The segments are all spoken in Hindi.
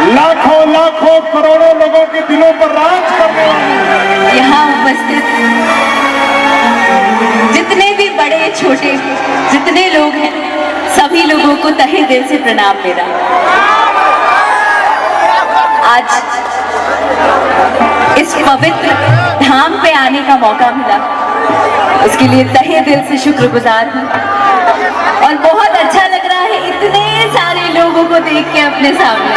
लाखों लाखों करोड़ों लोगों के दिलों पर राज करने वाली, यहाँ उपस्थित जितने भी बड़े छोटे जितने लोग हैं, सभी लोगों को तहे दिल से प्रणाम मेरा। आज इस पवित्र धाम पे आने का मौका मिला, उसके लिए तहे दिल से शुक्रगुजार हूँ। और बहुत अच्छा लग रहा है इतने सारे लोगों को देख के अपने सामने।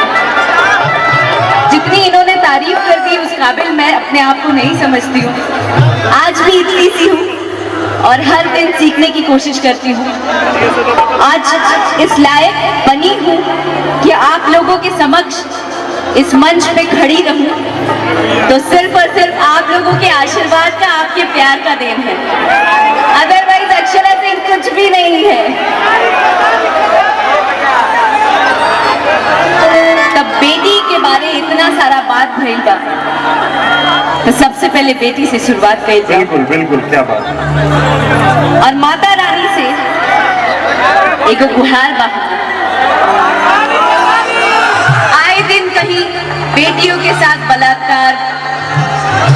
जितनी इन्होंने तारीफ कर दी उस काबिल मैं अपने आप को नहीं समझती हूँ। आज भी इतनी सी हूँ और हर दिन सीखने की कोशिश करती हूँ। आज इस लायक बनी हूँ कि आप लोगों के समक्ष इस मंच पे खड़ी रहूं, तो सिर्फ और सिर्फ आप लोगों के आशीर्वाद का, आपके प्यार का देन है। अदरवाइज अक्षरा सिंह कुछ भी नहीं है। तब बेटी के बारे इतना सारा बात भइल बा, तो सबसे पहले बेटी से शुरुआत करी जाए। बिल्कुल बिल्कुल, क्या बात। और माता रानी से एक गुहार बा। आए दिन कहीं बेटियों के साथ बलात्कार,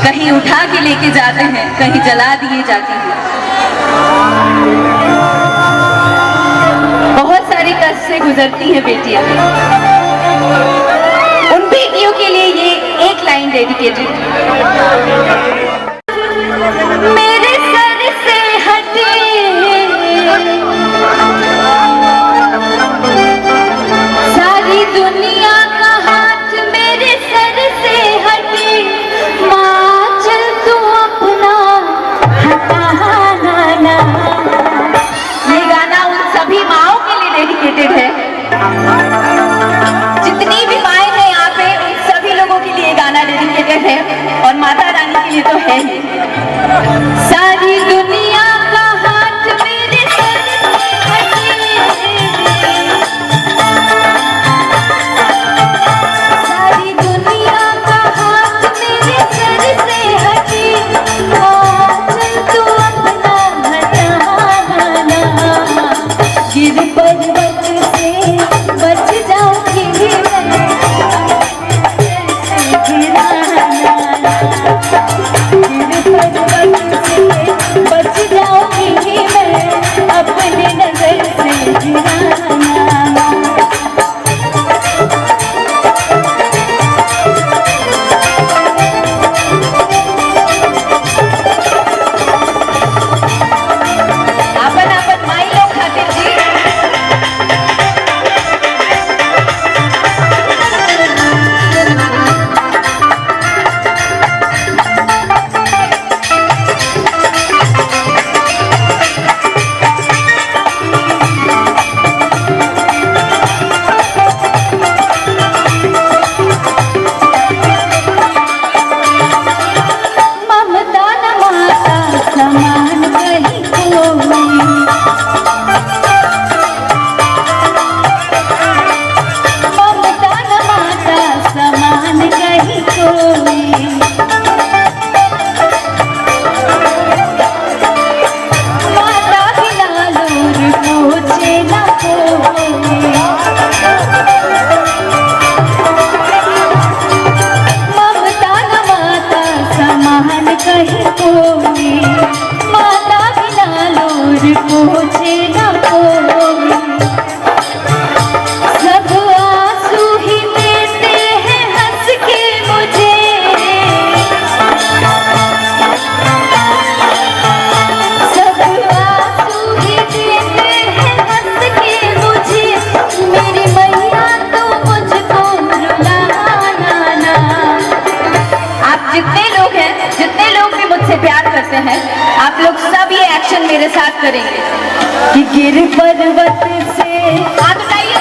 कहीं उठा के लेके जाते हैं, कहीं जला दिए जाते हैं। बहुत सारी कष्ट से गुजरती हैं बेटियां। उन बेटियों के लिए ये एक लाइन डेडिकेटेड। मेरे सर से हटे सारी दुनिया का हाथ, मेरे सर से हटे। माँ चल तू अपना हटाना। ये गाना उन सभी माँओं के लिए डेडिकेटेड है। जितनी भी माएँ हैं यहाँ पे, उन सभी लोगों के लिए गाना डेडिकेटेड है। और माता रानी के लिए तो है ही। सारी दुनिया का हाथ मेरे सर से हटे, सारी दुनिया का हाथ मेरे सर से हटे। चल तू अपना हटाना। गिर पर्वत से बच जाऊंगी मैं, बच जाऊंगी मैं अपने नजर से गिराना। अपन अपन माई लोग खातिर जी। ममता न माता समान कहीं कोई, ममता न माता समान कहीं कोई। माता बिना लोर पूछे न कोई, ममता न माता समान कहीं कोई। माता बिना लोर पूछे न कोई। सब आंसू ही देते हैं हंस के मुझे, सब आंसू ही देते हैं हंस के मुझे। मेरी मैया तो मुझको रुलाना ना। आप जितने लोग हैं, जितने लोग भी मुझसे प्यार करते हैं, आप लोग सब ये एक्शन मेरे साथ करेंगे कि गिर पर्वत से। आप बताइए